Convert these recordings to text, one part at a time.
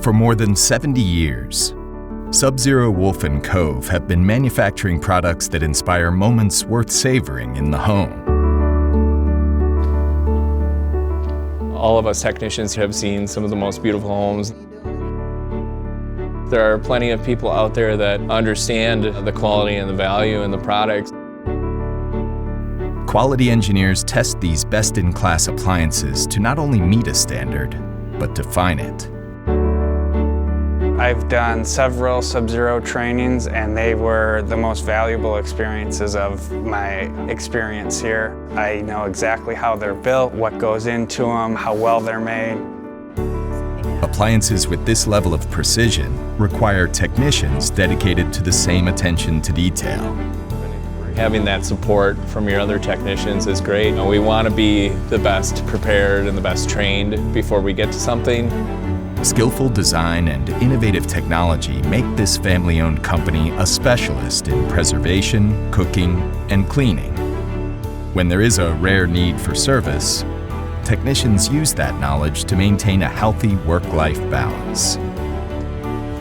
For more than 70 years, Sub-Zero Wolf and Cove have been manufacturing products that inspire moments worth savoring in the home. All of us technicians have seen some of the most beautiful homes. There are plenty of people out there that understand the quality and the value in the products. Quality engineers test these best-in-class appliances to not only meet a standard, but define it. I've done several Sub-Zero trainings, and they were the most valuable experiences of my experience here. I know exactly how they're built, what goes into them, how well they're made. Appliances with this level of precision require technicians dedicated to the same attention to detail. Having that support from your other technicians is great. We want to be the best prepared and the best trained before we get to something. Skillful design and innovative technology make this family-owned company a specialist in preservation, cooking, and cleaning. When there is a rare need for service, technicians use that knowledge to maintain a healthy work-life balance.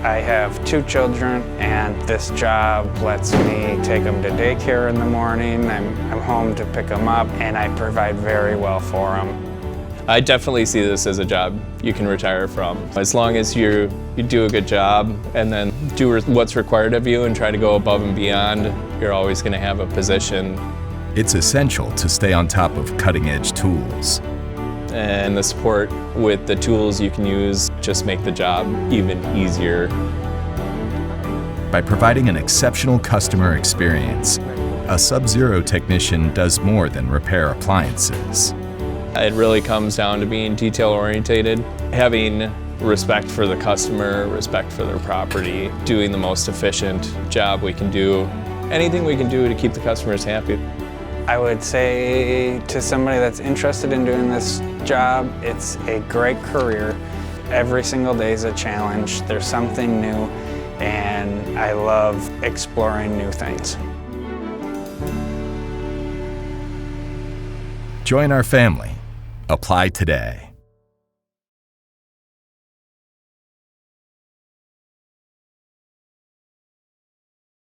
I have 2 children, and this job lets me take them to daycare in the morning. I'm home to pick them up, and I provide very well for them. I definitely see this as a job you can retire from. As long as you do a good job and then do what's required of you and try to go above and beyond, you're always going to have a position. It's essential to stay on top of cutting-edge tools. And the support with the tools you can use just make the job even easier. By providing an exceptional customer experience, a Sub-Zero technician does more than repair appliances. It really comes down to being detail-orientated, having respect for the customer, respect for their property, doing the most efficient job we can do, anything we can do to keep the customers happy. I would say to somebody that's interested in doing this job, it's a great career. Every single day is a challenge. There's something new, and I love exploring new things. Join our family. Apply today.